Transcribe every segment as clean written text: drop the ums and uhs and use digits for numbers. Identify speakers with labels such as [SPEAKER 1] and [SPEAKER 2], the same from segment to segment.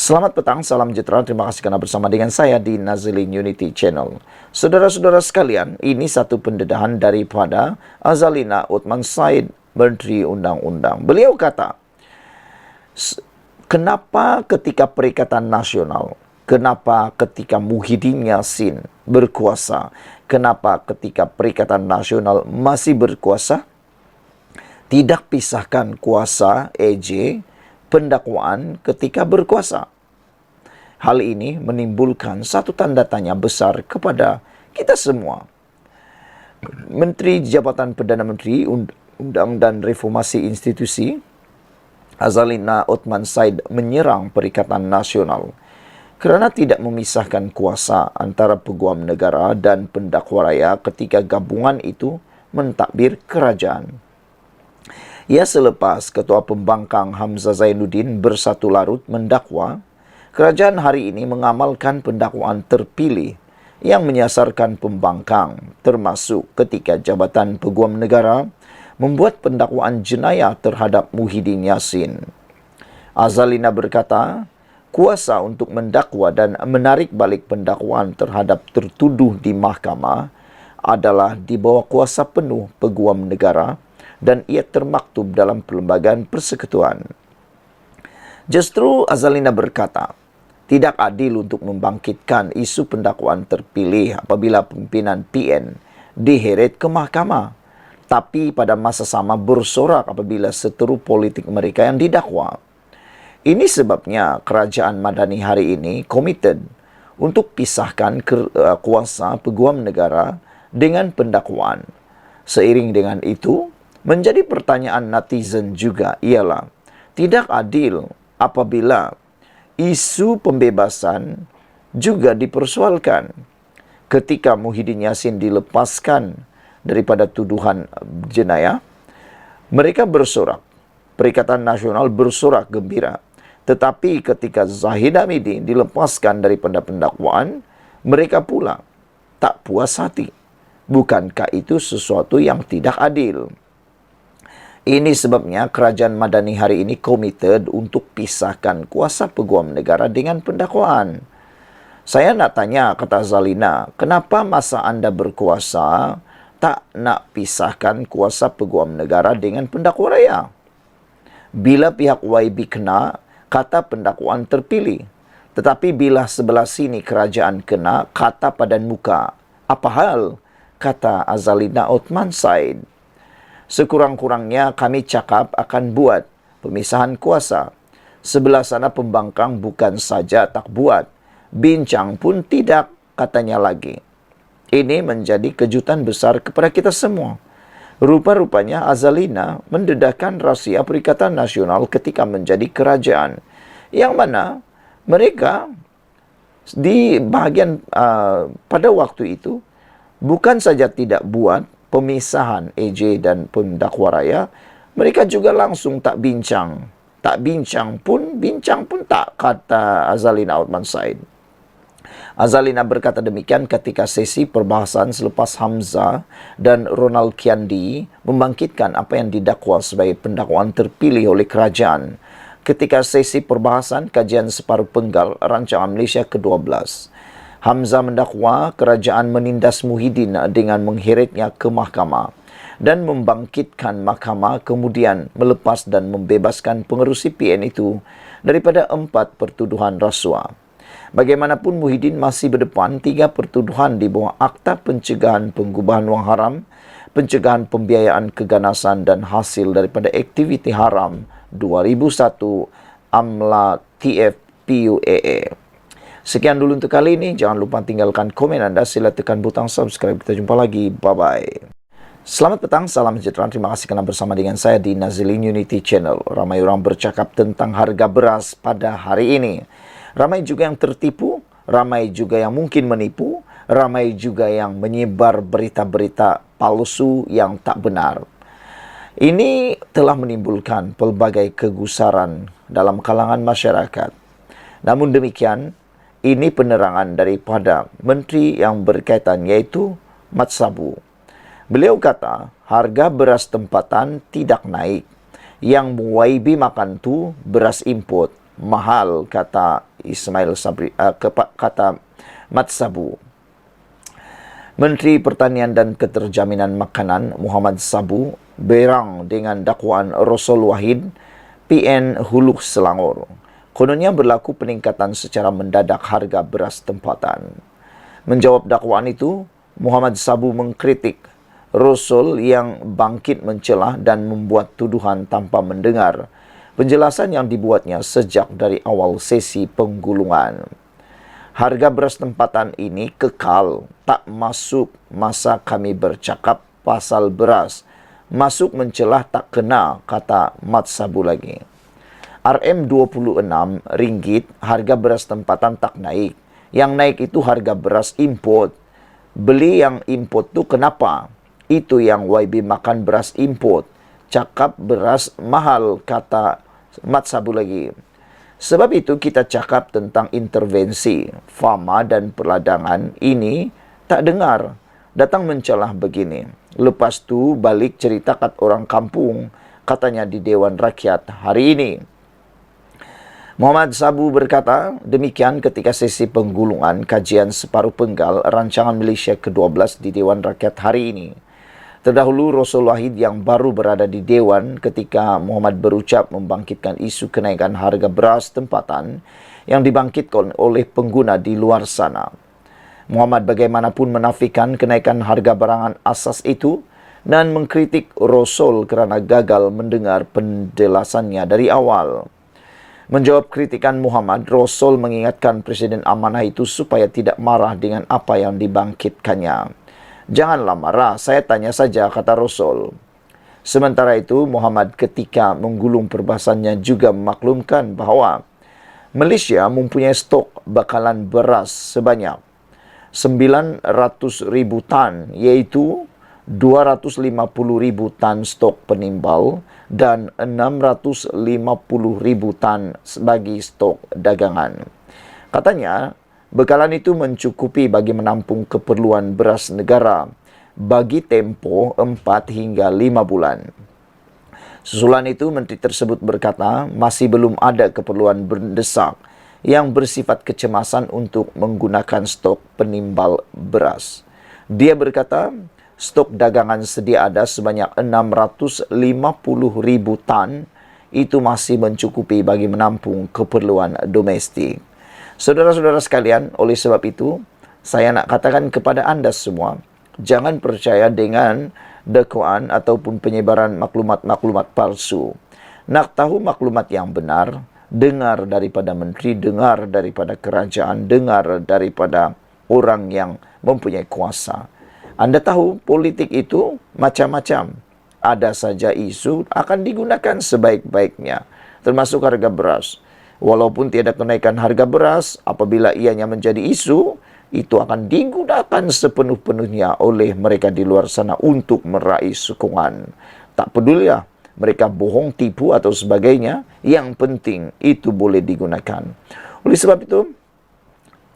[SPEAKER 1] Selamat petang, salam sejahtera. Terima kasih karena bersama dengan saya di Nazilin Unity Channel. Saudara-saudara sekalian, ini satu pendedahan daripada Azalina Othman Said, Menteri Undang-Undang. Beliau kata, kenapa ketika Perikatan Nasional, kenapa ketika Muhyiddin Yassin berkuasa, kenapa ketika Perikatan Nasional masih berkuasa, tidak pisahkan kuasa EJ pendakwaan ketika berkuasa. Hal ini menimbulkan satu tanda tanya besar kepada kita semua. Menteri Jabatan Perdana Menteri Undang dan Reformasi Institusi Azalina Othman Said menyerang Perikatan Nasional kerana tidak memisahkan kuasa antara peguam negara dan pendakwa raya ketika gabungan itu mentadbir kerajaan. Ia selepas Ketua Pembangkang Hamzah Zainuddin bersatu larut mendakwa, kerajaan hari ini mengamalkan pendakwaan terpilih yang menyasarkan pembangkang, termasuk ketika Jabatan Peguam Negara membuat pendakwaan jenayah terhadap Muhyiddin Yassin. Azalina berkata, kuasa untuk mendakwa dan menarik balik pendakwaan terhadap tertuduh di mahkamah adalah di bawah kuasa penuh Peguam Negara dan ia termaktub dalam Perlembagaan Persekutuan. Justru Azalina berkata, tidak adil untuk membangkitkan isu pendakwaan terpilih apabila pimpinan PN diheret ke mahkamah, tapi pada masa sama bersorak apabila seteru politik mereka yang didakwa. Ini sebabnya kerajaan Madani hari ini komited untuk pisahkan kuasa peguam negara dengan pendakwaan. Seiring dengan itu, menjadi pertanyaan netizen juga ialah, tidak adil apabila isu pembebasan juga dipersoalkan. Ketika Muhyiddin Yassin dilepaskan daripada tuduhan jenayah, mereka bersorak, Perikatan Nasional bersorak gembira. Tetapi ketika Zahid Hamidi dilepaskan daripada pendakwaan, mereka pula tak puas hati. Bukankah itu sesuatu yang tidak adil? Ini sebabnya kerajaan Madani hari ini komited untuk pisahkan kuasa peguam negara dengan pendakwaan. Saya nak tanya, kata Azalina, kenapa masa anda berkuasa tak nak pisahkan kuasa peguam negara dengan pendakwa raya? Bila pihak YB kena, kata pendakwaan terpilih. Tetapi bila sebelah sini kerajaan kena, kata padan muka. Apa hal? Kata Azalina Othman Said. Sekurang-kurangnya kami cakap akan buat pemisahan kuasa. Sebelah sana pembangkang bukan saja tak buat, bincang pun tidak, katanya lagi. Ini menjadi kejutan besar kepada kita semua. Rupa-rupanya Azalina mendedahkan rahsia Perikatan Nasional ketika menjadi kerajaan, yang mana mereka di bahagian pada waktu itu bukan saja tidak buat pemisahan EJ dan pendakwa raya, mereka juga langsung tak bincang. Tak bincang pun tak, kata Azalina Othman Said. Azalina berkata demikian ketika sesi perbahasan selepas Hamzah dan Ronald Kiandi membangkitkan apa yang didakwa sebagai pendakwaan terpilih oleh kerajaan ketika sesi perbahasan kajian separuh penggal rancangan Malaysia ke-12. Hamzah mendakwa kerajaan menindas Muhyiddin dengan mengheretnya ke mahkamah dan membangkitkan mahkamah kemudian melepas dan membebaskan pengerusi PN itu daripada 4 pertuduhan rasuah. Bagaimanapun Muhyiddin masih berdepan 3 pertuduhan di bawah Akta Pencegahan Pengubahan Wang Haram, Pencegahan Pembiayaan Keganasan dan Hasil daripada Aktiviti Haram 2001 AMLA TFPUAA. Sekian dulu untuk kali ini. Jangan lupa tinggalkan komen anda. Sila tekan butang subscribe. Kita jumpa lagi. Bye-bye. Selamat petang. Salam sejahtera. Terima kasih kerana bersama dengan saya di Nazilin Unity Channel. Ramai orang bercakap tentang harga beras pada hari ini. Ramai juga yang tertipu. Ramai juga yang mungkin menipu. Ramai juga yang menyebar berita-berita palsu yang tak benar. Ini telah menimbulkan pelbagai kegusaran dalam kalangan masyarakat. Namun demikian, ini penerangan daripada menteri yang berkaitan iaitu Mat Sabu. Beliau kata harga beras tempatan tidak naik. Yang YB makan tu beras import. mahal, kata Ismail Sabri, kata Mat Sabu. Menteri Pertanian dan Keterjaminan Makanan Muhammad Sabu berang dengan dakwaan Rasul Wahid PN Hulu Selangor. Kononnya berlaku peningkatan secara mendadak harga beras tempatan. Menjawab dakwaan itu, Muhammad Sabu mengkritik Rasul yang bangkit mencelah dan membuat tuduhan tanpa mendengar penjelasan yang dibuatnya sejak dari awal sesi penggulungan. Harga beras tempatan ini kekal, tak masuk masa kami bercakap pasal beras. Masuk mencelah tak kena, kata Mat Sabu lagi. RM26 harga beras tempatan tak naik. Yang naik itu harga beras import. Beli yang import tu kenapa? Itu yang YB makan beras import. Cakap beras mahal, kata Mat Sabu lagi. Sebab itu kita cakap tentang intervensi, fama dan perladangan ini tak dengar. Datang mencelah begini. Lepas tu balik cerita kat orang kampung, katanya di Dewan Rakyat hari ini. Muhammad Sabu berkata demikian ketika sesi penggulungan kajian separuh penggal rancangan Malaysia ke-12 di Dewan Rakyat hari ini. Terdahulu Rasul Wahid yang baru berada di Dewan ketika Muhammad berucap membangkitkan isu kenaikan harga beras tempatan yang dibangkitkan oleh pengguna di luar sana. Muhammad bagaimanapun menafikan kenaikan harga barangan asas itu dan mengkritik Rasul kerana gagal mendengar penjelasannya dari awal. Menjawab kritikan Muhammad, Rasul mengingatkan Presiden amanah itu supaya tidak marah dengan apa yang dibangkitkannya. Janganlah marah, saya tanya saja, kata Rasul. Sementara itu, Muhammad ketika menggulung perbahasannya juga memaklumkan bahawa Malaysia mempunyai stok bakalan beras sebanyak 900,000 tan, iaitu 250,000 tan stok penimbal dan 650,000 tan bagi stok dagangan. Katanya, bekalan itu mencukupi bagi menampung keperluan beras negara bagi tempoh 4 hingga 5 bulan. Susulan itu, menteri tersebut berkata masih belum ada keperluan mendesak yang bersifat kecemasan untuk menggunakan stok penimbal beras. Dia berkata, stok dagangan sedia ada sebanyak 650,000 tan, itu masih mencukupi bagi menampung keperluan domestik. Saudara-saudara sekalian, oleh sebab itu, saya nak katakan kepada anda semua, jangan percaya dengan dakwaan ataupun penyebaran maklumat-maklumat palsu. Nak tahu maklumat yang benar, dengar daripada menteri, dengar daripada kerajaan, dengar daripada orang yang mempunyai kuasa. Anda tahu politik itu macam-macam. Ada saja isu akan digunakan sebaik-baiknya, termasuk harga beras. Walaupun tiada kenaikan harga beras, apabila ianya menjadi isu, itu akan digunakan sepenuh-penuhnya oleh mereka di luar sana untuk meraih sokongan. Tak pedulilah mereka bohong, tipu atau sebagainya, yang penting itu boleh digunakan. Oleh sebab itu,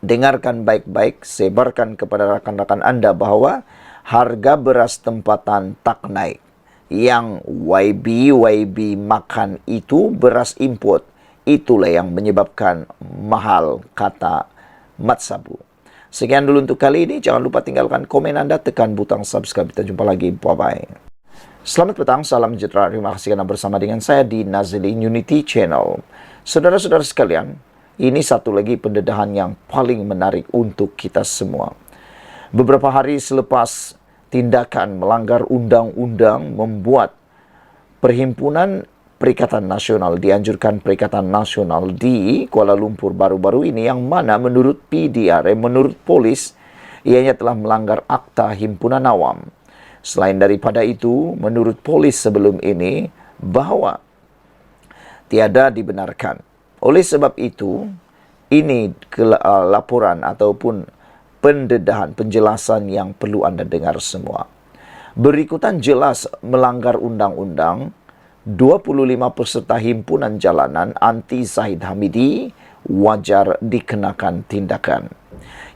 [SPEAKER 1] dengarkan baik-baik, sebarkan kepada rakan-rakan anda bahawa harga beras tempatan tak naik. Yang YB makan itu beras import. Itulah yang menyebabkan mahal, kata Mat Sabu. Sekian dulu untuk kali ini. Jangan lupa tinggalkan komen anda, tekan butang subscribe. Kita jumpa lagi. Bye-bye. Selamat petang, salam sejahtera. Terima kasih kerana bersama dengan saya di Nazilin Unity Channel. Saudara-saudara sekalian, ini satu lagi pendedahan yang paling menarik untuk kita semua. Beberapa hari selepas tindakan melanggar undang-undang membuat Perhimpunan Perikatan Nasional, dianjurkan Perikatan Nasional di Kuala Lumpur baru-baru ini, yang mana menurut PDR, menurut polis, ianya telah melanggar Akta Himpunan Awam. Selain daripada itu, menurut polis sebelum ini, bahawa tiada dibenarkan. Oleh sebab itu, ini laporan ataupun pendedahan, penjelasan yang perlu anda dengar semua. Berikutan jelas melanggar undang-undang. 25 peserta himpunan jalanan anti Zahid Hamidi wajar dikenakan tindakan.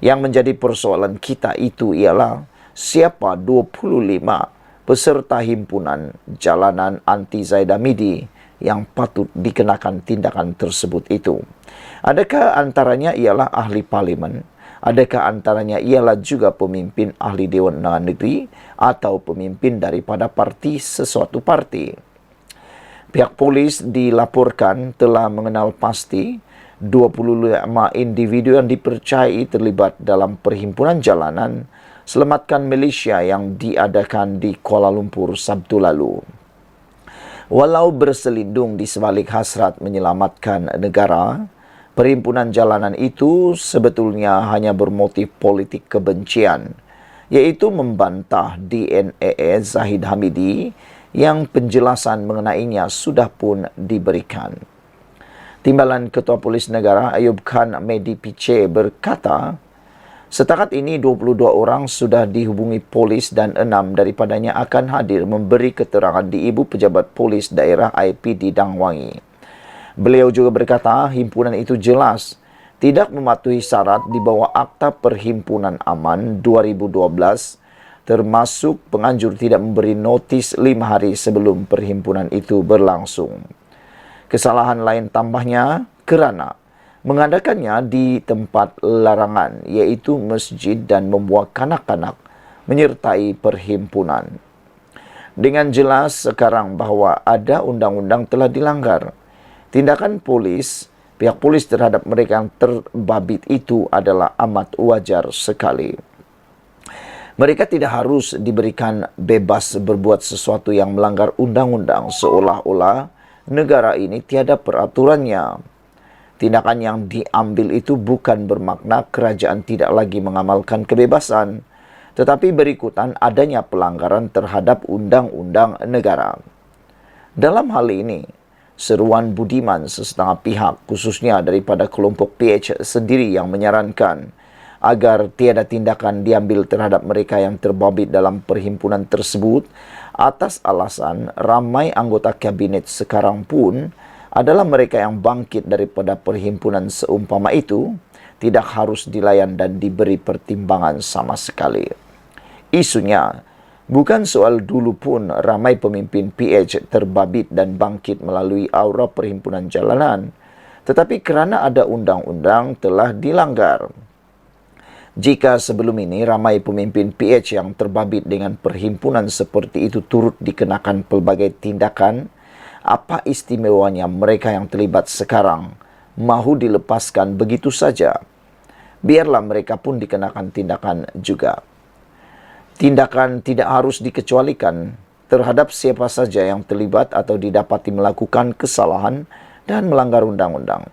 [SPEAKER 1] Yang menjadi persoalan kita itu ialah siapa 25 peserta himpunan jalanan anti Zahid Hamidi yang patut dikenakan tindakan tersebut itu. Adakah antaranya ialah ahli parlimen? Adakah antaranya ialah juga pemimpin ahli Dewan Undangan Negeri atau pemimpin daripada parti sesuatu parti? Pihak polis dilaporkan telah mengenal pasti 25 individu yang dipercayai terlibat dalam perhimpunan jalanan Selamatkan Malaysia yang diadakan di Kuala Lumpur Sabtu lalu. Walau berselindung di sebalik hasrat menyelamatkan negara, perhimpunan jalanan itu sebetulnya hanya bermotif politik kebencian, iaitu membantah DNA Zahid Hamidi yang penjelasan mengenainya sudah pun diberikan. Timbalan Ketua Polis Negara Ayub Khan Medi Piche berkata, setakat ini 22 orang sudah dihubungi polis dan 6 daripadanya akan hadir memberi keterangan di Ibu Pejabat Polis Daerah IPD Dangwangi. Beliau juga berkata himpunan itu jelas tidak mematuhi syarat di bawah Akta Perhimpunan Aman 2012 termasuk penganjur tidak memberi notis 5 hari sebelum perhimpunan itu berlangsung. Kesalahan lain tambahnya kerana mengadakannya di tempat larangan iaitu masjid dan membawa kanak-kanak menyertai perhimpunan. Dengan jelas sekarang bahawa ada undang-undang telah dilanggar. Tindakan pihak polis terhadap mereka yang terbabit itu adalah amat wajar sekali. Mereka tidak harus diberikan bebas berbuat sesuatu yang melanggar undang-undang seolah-olah negara ini tiada peraturannya. Tindakan yang diambil itu bukan bermakna kerajaan tidak lagi mengamalkan kebebasan, tetapi berikutan adanya pelanggaran terhadap undang-undang negara. Dalam hal ini, seruan budiman sesetengah pihak, khususnya daripada kelompok PH sendiri yang menyarankan agar tiada tindakan diambil terhadap mereka yang terbabit dalam perhimpunan tersebut atas alasan ramai anggota kabinet sekarang pun adalah mereka yang bangkit daripada perhimpunan seumpama itu, tidak harus dilayan dan diberi pertimbangan sama sekali. Isunya bukan soal dulu pun ramai pemimpin PH terbabit dan bangkit melalui aura perhimpunan jalanan, tetapi kerana ada undang-undang telah dilanggar. Jika sebelum ini ramai pemimpin PH yang terbabit dengan perhimpunan seperti itu turut dikenakan pelbagai tindakan, apa istimewanya mereka yang terlibat sekarang mahu dilepaskan begitu saja? Biarlah mereka pun dikenakan tindakan juga. Tindakan tidak harus dikecualikan terhadap siapa saja yang terlibat atau didapati melakukan kesalahan dan melanggar undang-undang.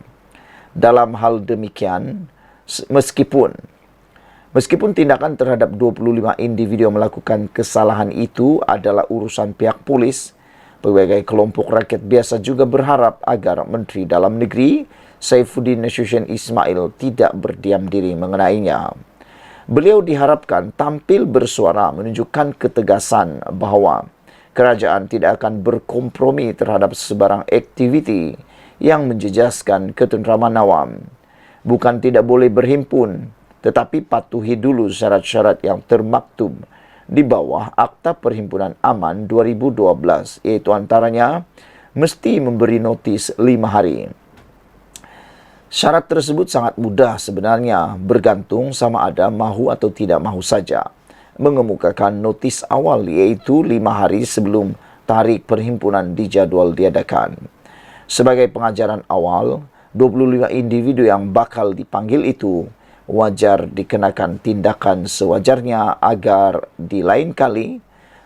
[SPEAKER 1] Dalam hal demikian, Meskipun tindakan terhadap 25 individu yang melakukan kesalahan itu adalah urusan pihak polis, pelbagai kelompok rakyat biasa juga berharap agar Menteri Dalam Negeri Saifuddin Nasution Ismail tidak berdiam diri mengenainya. Beliau diharapkan tampil bersuara menunjukkan ketegasan bahawa kerajaan tidak akan berkompromi terhadap sebarang aktiviti yang menjejaskan ketenteraman awam. Bukan tidak boleh berhimpun, tetapi patuhi dulu syarat-syarat yang termaktub di bawah Akta Perhimpunan Aman 2012, iaitu antaranya mesti memberi notis 5 hari. Syarat tersebut sangat mudah sebenarnya, bergantung sama ada mahu atau tidak mahu saja. Mengemukakan notis awal iaitu 5 hari sebelum tarikh perhimpunan dijadual diadakan. Sebagai pengajaran awal, 25 individu yang bakal dipanggil itu wajar dikenakan tindakan sewajarnya agar di lain kali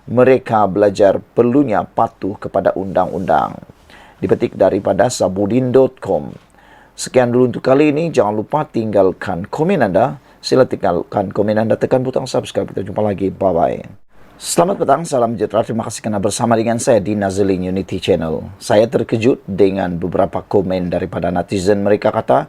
[SPEAKER 1] mereka belajar perlunya patuh kepada undang-undang. Dipetik daripada sabudin.com. Sekian dulu untuk kali ini. Jangan lupa tinggalkan komen anda. Sila tinggalkan komen anda, tekan butang subscribe. Kita jumpa lagi. Bye-bye. Selamat petang, salam sejahtera. Terima kasih kerana bersama dengan saya di Nazilin Unity Channel. Saya terkejut dengan beberapa komen daripada netizen. Mereka kata,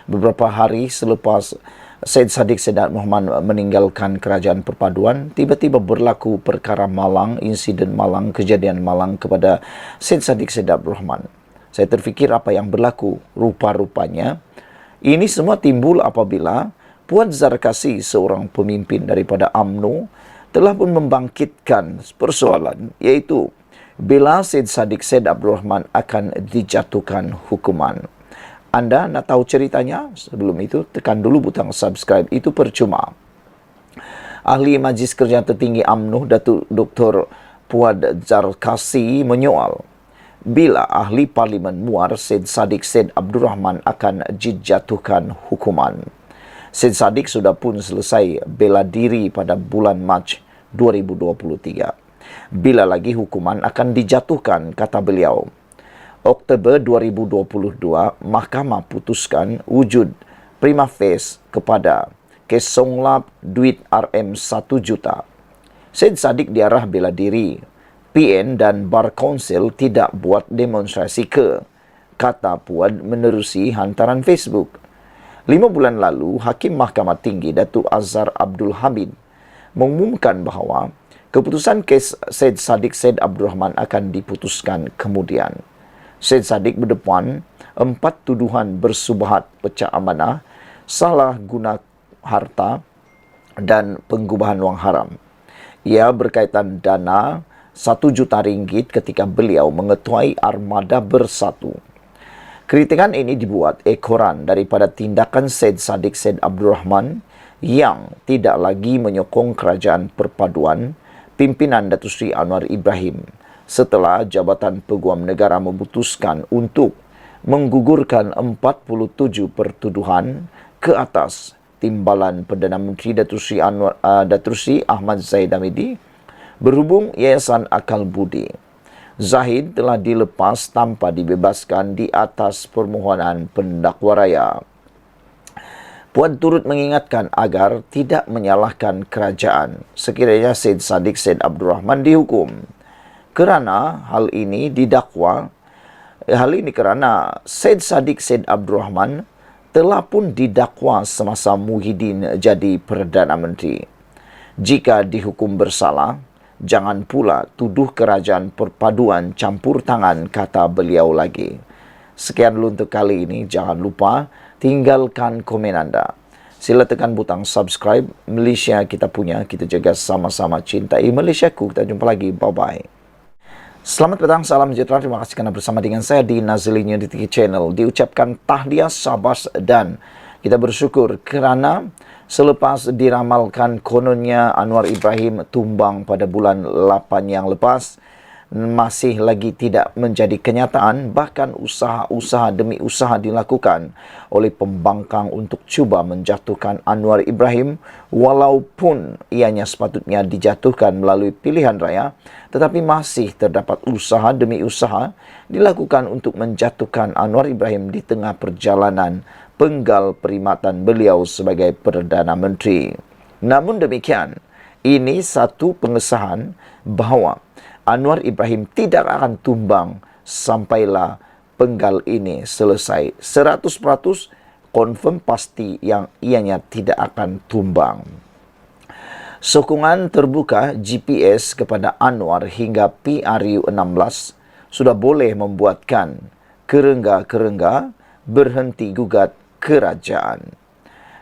[SPEAKER 1] beberapa hari selepas Syed Saddiq Syed Muhammad meninggalkan kerajaan perpaduan, tiba-tiba berlaku perkara malang, insiden malang, kejadian malang kepada Syed Saddiq Syed Muhammad. Saya terfikir apa yang berlaku. Rupa-rupanya, ini semua timbul apabila Puan Zarkasi, seorang pemimpin daripada UMNO, telah pun membangkitkan persoalan, iaitu bila Syed Saddiq Syed Abdul Rahman akan dijatuhkan hukuman. Anda nak tahu ceritanya? Sebelum itu, tekan dulu butang subscribe. Itu percuma. Ahli Majlis Kerja Tertinggi UMNO, Datuk Dr. Puad Zarkasi menyoal bila Ahli Parlimen Muar Syed Saddiq Syed Abdul Rahman akan dijatuhkan hukuman. Syed Saddiq sudah pun selesai bela diri pada bulan Mac 2023. Bila lagi hukuman akan dijatuhkan, kata beliau. Oktober 2022, Mahkamah putuskan wujud prima facie kepada kes songlap duit RM1 juta. Syed Saddiq diarah bela diri. PN dan Bar Council tidak buat demonstrasi kata Puad menerusi hantaran Facebook. 5 bulan lalu, Hakim Mahkamah Tinggi Datuk Azhar Abdul Hamid mengumumkan bahawa keputusan kes Syed Saddiq Syed Abdul Rahman akan diputuskan kemudian. Syed Saddiq berdepan 4 tuduhan bersubahat pecah amanah, salah guna harta dan pengubahan wang haram. Ia berkaitan dana RM1 juta ketika beliau mengetuai Armada Bersatu. Kritikan ini dibuat ekoran daripada tindakan Syed Saddiq Syed Abdul Rahman yang tidak lagi menyokong kerajaan perpaduan pimpinan Datuk Seri Anwar Ibrahim setelah Jabatan Peguam Negara memutuskan untuk menggugurkan 47 pertuduhan ke atas timbalan Perdana Menteri Datuk Seri Ahmad Zahid Hamidi berhubung Yayasan Akal Budi. Zahid telah dilepas tanpa dibebaskan di atas permohonan pendakwa raya. Puan turut mengingatkan agar tidak menyalahkan kerajaan sekiranya Syed Saddiq Syed Abdul Rahman dihukum. Kerana hal ini kerana Syed Saddiq Syed Abdul Rahman telah pun didakwa semasa Muhyiddin jadi Perdana Menteri. Jika dihukum bersalah, jangan pula tuduh kerajaan perpaduan campur tangan, kata beliau lagi. Sekian dulu untuk kali ini. Jangan lupa tinggalkan komen anda. Sila tekan butang subscribe. Malaysia kita punya, kita jaga sama-sama cintai Malaysiaku. Kita jumpa lagi. Bye-bye. Selamat petang, salam sejahtera. Terima kasih kerana bersama dengan saya di Nazli Unity Channel. Diucapkan tahniah, syabas dan kita bersyukur kerana selepas diramalkan kononnya Anwar Ibrahim tumbang pada bulan 8 yang lepas, masih lagi tidak menjadi kenyataan, bahkan usaha-usaha demi usaha dilakukan oleh pembangkang untuk cuba menjatuhkan Anwar Ibrahim, walaupun ianya sepatutnya dijatuhkan melalui pilihan raya, tetapi masih terdapat usaha demi usaha dilakukan untuk menjatuhkan Anwar Ibrahim di tengah perjalanan penggal perkhidmatan beliau sebagai Perdana Menteri. Namun demikian, ini satu pengesahan bahawa Anwar Ibrahim tidak akan tumbang sampailah penggal ini selesai. 100% confirm pasti yang ianya tidak akan tumbang. Sokongan terbuka GPS kepada Anwar hingga PRU16 sudah boleh membuatkan kerengga-kerengga berhenti gugat kerajaan.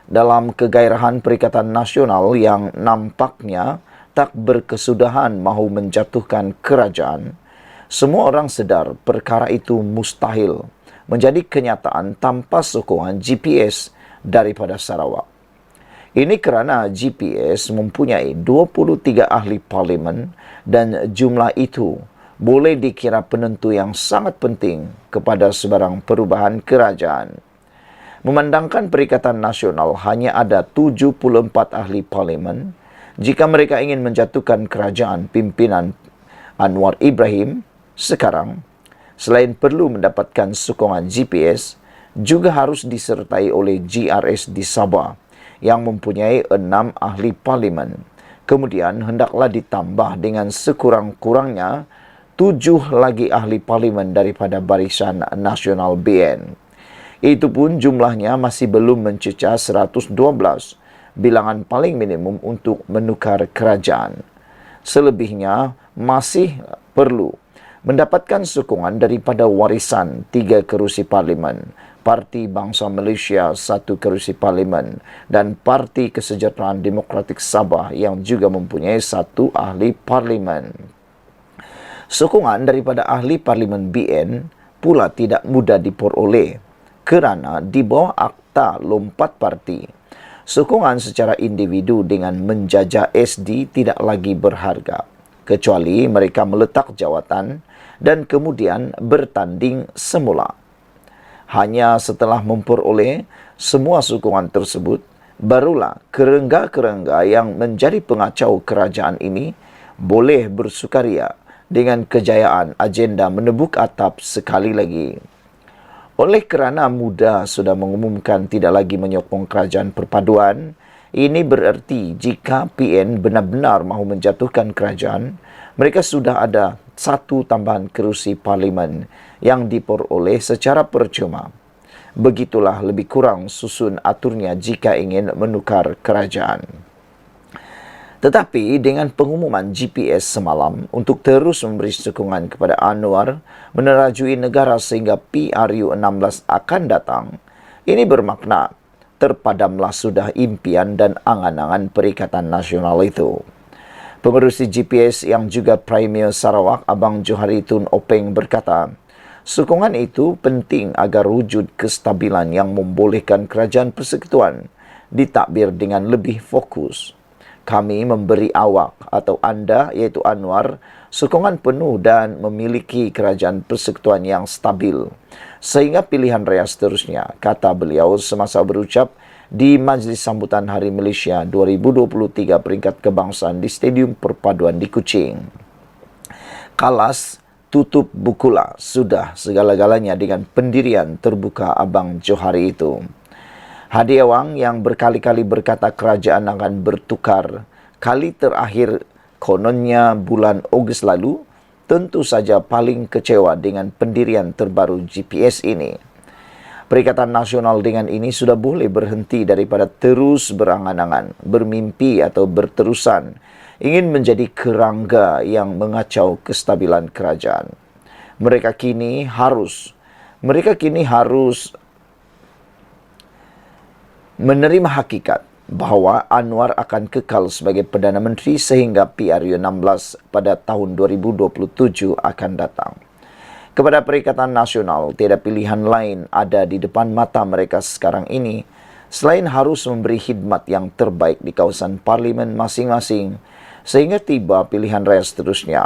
[SPEAKER 1] Dalam kegairahan Perikatan Nasional yang nampaknya tak berkesudahan mahu menjatuhkan kerajaan, semua orang sedar perkara itu mustahil menjadi kenyataan tanpa sokongan GPS daripada Sarawak. Ini kerana GPS mempunyai 23 ahli parlimen dan jumlah itu boleh dikira penentu yang sangat penting kepada sebarang perubahan kerajaan. Memandangkan Perikatan Nasional hanya ada 74 ahli parlimen, jika mereka ingin menjatuhkan kerajaan pimpinan Anwar Ibrahim sekarang, selain perlu mendapatkan sokongan GPS, juga harus disertai oleh GRS di Sabah yang mempunyai 6 ahli parlimen. Kemudian hendaklah ditambah dengan sekurang-kurangnya 7 lagi ahli parlimen daripada Barisan Nasional BN. Itu pun jumlahnya masih belum mencecah 112, bilangan paling minimum untuk menukar kerajaan. Selebihnya masih perlu mendapatkan sokongan daripada warisan 3 kerusi parlimen, Parti Bangsa Malaysia 1 kerusi parlimen dan Parti Kesejahteraan Demokratik Sabah yang juga mempunyai 1 ahli parlimen. Sokongan daripada ahli Parlimen BN pula tidak mudah diperoleh kerana di bawah Akta Lompat Parti, sokongan secara individu dengan menjajah SD tidak lagi berharga, kecuali mereka meletak jawatan dan kemudian bertanding semula. Hanya setelah memperoleh semua sokongan tersebut, barulah kerengga-kerengga yang menjadi pengacau kerajaan ini boleh bersukaria dengan kejayaan agenda menebuk atap sekali lagi. Oleh kerana muda sudah mengumumkan tidak lagi menyokong kerajaan perpaduan, ini bererti jika PN benar-benar mahu menjatuhkan kerajaan, mereka sudah ada satu tambahan kerusi parlimen yang diperoleh secara percuma. Begitulah lebih kurang susun aturnya jika ingin menukar kerajaan. Tetapi dengan pengumuman GPS semalam untuk terus memberi sokongan kepada Anwar menerajui negara sehingga PRU16 akan datang, ini bermakna terpadamlah sudah impian dan angan-angan Perikatan Nasional itu. Pengerusi GPS yang juga Premier Sarawak, Abang Johari Tun Openg berkata, sokongan itu penting agar wujud kestabilan yang membolehkan kerajaan persekutuan ditadbir dengan lebih fokus. Kami memberi awak atau anda iaitu Anwar sokongan penuh dan memiliki kerajaan persekutuan yang stabil sehingga pilihan raya seterusnya, kata beliau semasa berucap di Majlis Sambutan Hari Malaysia 2023 peringkat kebangsaan di Stadium Perpaduan di Kuching. Kalas tutup bukulah sudah segala-galanya dengan pendirian terbuka Abang Johari itu. Hadi Awang yang berkali-kali berkata kerajaan akan bertukar, kali terakhir kononnya bulan Ogos lalu, tentu saja paling kecewa dengan pendirian terbaru GPS ini. Perikatan Nasional dengan ini sudah boleh berhenti daripada terus berangan-angan, bermimpi atau berterusan, ingin menjadi kerangga yang mengacau kestabilan kerajaan. Mereka kini harus menerima hakikat bahawa Anwar akan kekal sebagai Perdana Menteri sehingga PRU16 pada tahun 2027 akan datang. Kepada Perikatan Nasional, tiada pilihan lain ada di depan mata mereka sekarang ini selain harus memberi khidmat yang terbaik di kawasan parlimen masing-masing sehingga tiba pilihan raya seterusnya.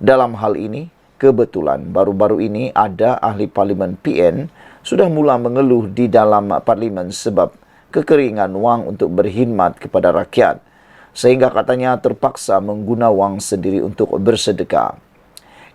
[SPEAKER 1] Dalam hal ini, kebetulan baru-baru ini ada ahli parlimen PN sudah mula mengeluh di dalam parlimen sebab kekeringan wang untuk berkhidmat kepada rakyat, sehingga katanya terpaksa mengguna wang sendiri untuk bersedekah.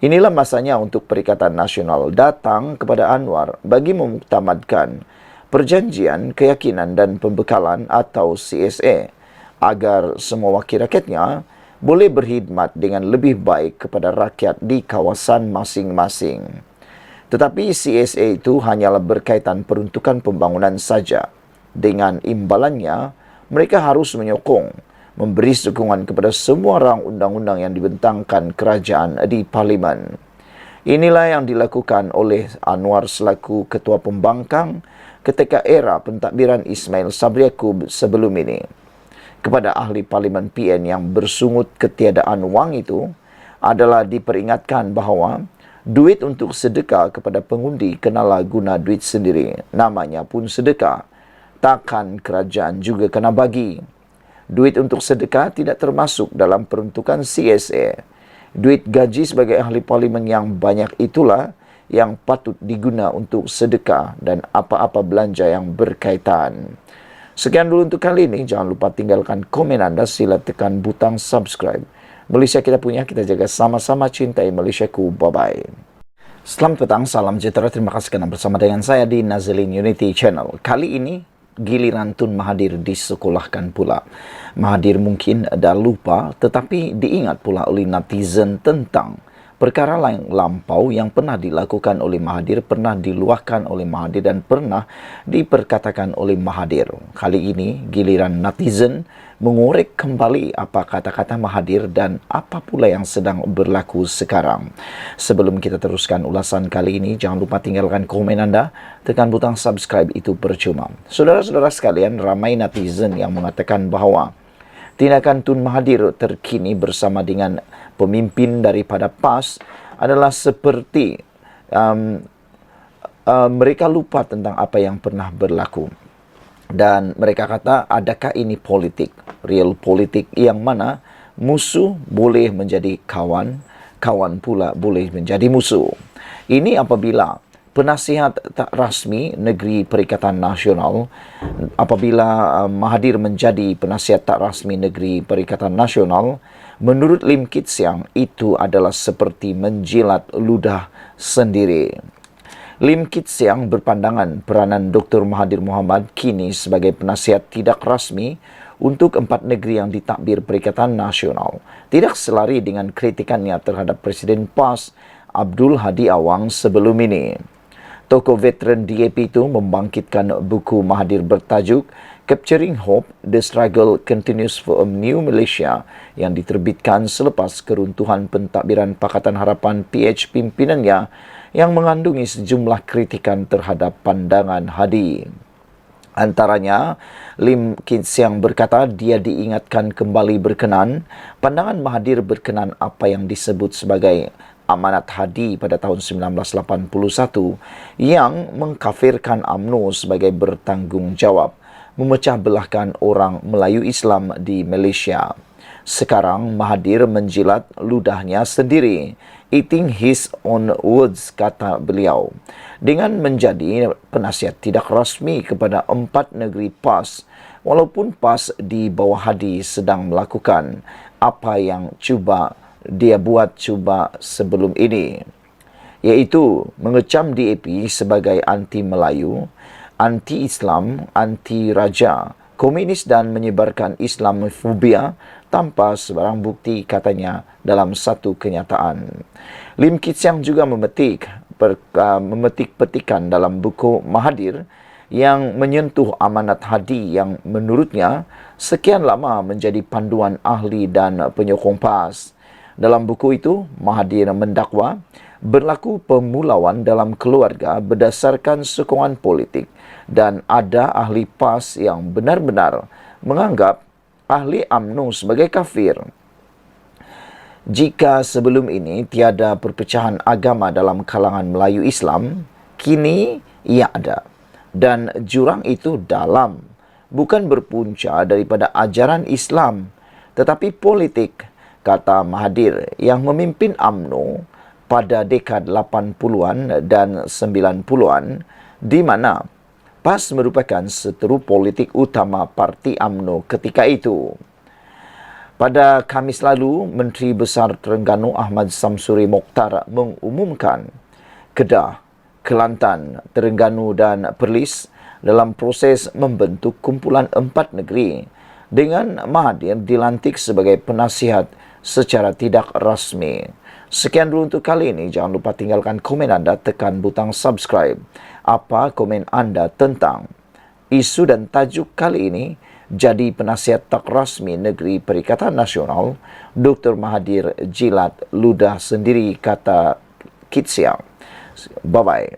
[SPEAKER 1] Inilah masanya untuk Perikatan Nasional datang kepada Anwar bagi memuktamadkan perjanjian keyakinan dan pembekalan atau CSA agar semua wakil rakyatnya boleh berkhidmat dengan lebih baik kepada rakyat di kawasan masing-masing. Tetapi CSA itu hanyalah berkaitan peruntukan pembangunan saja. Dengan imbalannya, mereka harus menyokong, memberi sokongan kepada semua rang undang-undang yang dibentangkan kerajaan di parlimen. Inilah yang dilakukan oleh Anwar selaku Ketua Pembangkang ketika era pentadbiran Ismail Sabri Yaakob sebelum ini. Kepada ahli parlimen PN yang bersungut ketiadaan wang itu adalah diperingatkan bahawa duit untuk sedekah kepada pengundi kenalah guna duit sendiri, namanya pun sedekah. Takkan kerajaan juga kena bagi. Duit untuk sedekah tidak termasuk dalam peruntukan CSA. Duit gaji sebagai ahli parlimen yang banyak itulah yang patut diguna untuk sedekah dan apa-apa belanja yang berkaitan. Sekian dulu untuk kali ini. Jangan lupa tinggalkan komen anda. Sila tekan butang subscribe. Malaysia kita punya, kita jaga sama-sama, cintai Malaysiaku. Bye-bye. Selamat petang, salam sejahtera. Terima kasih kerana bersama dengan saya di Nazilin Unity Channel. Kali ini giliran Tun Mahathir disekolahkan pula. Mahathir mungkin dah lupa, tetapi diingat pula oleh netizen tentang perkara lain lampau yang pernah dilakukan oleh Mahathir, pernah diluahkan oleh Mahathir dan pernah diperkatakan oleh Mahathir. Kali ini giliran netizen mengorek kembali apa kata-kata Mahathir dan apa pula yang sedang berlaku sekarang. Sebelum kita teruskan ulasan kali ini, jangan lupa tinggalkan komen anda, tekan butang subscribe, itu percuma. Saudara-saudara sekalian, ramai netizen yang mengatakan bahawa Tindakan Tun Mahathir terkini bersama dengan pemimpin daripada PAS adalah seperti mereka lupa tentang apa yang pernah berlaku. Dan mereka kata, adakah ini politik, real politik yang mana musuh boleh menjadi kawan, kawan pula boleh menjadi musuh. Ini apabila penasihat tak rasmi Negeri Perikatan Nasional, apabila Mahathir menjadi penasihat tak rasmi Negeri Perikatan Nasional, menurut Lim Kit Siang itu adalah seperti menjilat ludah sendiri. Lim Kit Siang berpandangan peranan Dr. Mahathir Mohamad kini sebagai penasihat tidak rasmi untuk 4 negeri yang ditakbir Perikatan Nasional tidak selari dengan kritikannya terhadap Presiden PAS Abdul Hadi Awang sebelum ini. Tokoh veteran DAP itu membangkitkan buku Mahathir bertajuk Capturing Hope, The Struggle Continues for a New Malaysia yang diterbitkan selepas keruntuhan pentadbiran Pakatan Harapan PH pimpinannya yang mengandungi sejumlah kritikan terhadap pandangan Hadi. Antaranya, Lim Kit Siang berkata dia diingatkan kembali berkenan pandangan Mahathir berkenan apa yang disebut sebagai amanat Hadi pada tahun 1981 yang mengkafirkan UMNO sebagai bertanggungjawab memecah belahkan orang Melayu Islam di Malaysia. Sekarang Mahathir menjilat ludahnya sendiri, eating his own words, kata beliau. Dengan menjadi penasihat tidak rasmi kepada 4 negeri PAS, walaupun PAS di bawah Hadi sedang melakukan apa yang dia buat sebelum ini, iaitu mengecam DAP sebagai anti-Melayu, anti-Islam, anti-Raja, komunis dan menyebarkan Islamofobia tanpa sebarang bukti, katanya dalam satu kenyataan. Lim Kit Siang juga memetik petikan dalam buku Mahathir yang menyentuh amanat Hadi yang menurutnya sekian lama menjadi panduan ahli dan penyokong PAS. Dalam buku itu, Mahathir mendakwa berlaku pemulauan dalam keluarga berdasarkan sokongan politik dan ada ahli PAS yang benar-benar menganggap ahli UMNO sebagai kafir. Jika sebelum ini tiada perpecahan agama dalam kalangan Melayu Islam, kini ia ada. Dan jurang itu dalam, bukan berpunca daripada ajaran Islam, tetapi politik, kata Mahathir yang memimpin UMNO pada dekad 80-an dan 90-an, di mana PAS merupakan seteru politik utama parti UMNO ketika itu. Pada Khamis lalu, Menteri Besar Terengganu Ahmad Samsuri Mokhtar mengumumkan Kedah, Kelantan, Terengganu dan Perlis dalam proses membentuk kumpulan 4 negeri dengan Mahathir dilantik sebagai penasihat secara tidak rasmi. Sekian dulu untuk kali ini. Jangan lupa tinggalkan komen anda, tekan butang subscribe. Apa komen anda tentang isu dan tajuk kali ini? Jadi penasihat tak rasmi Negeri Perikatan Nasional, Dr. Mahathir jilat ludah sendiri, kata Kit Siang. Bye-bye.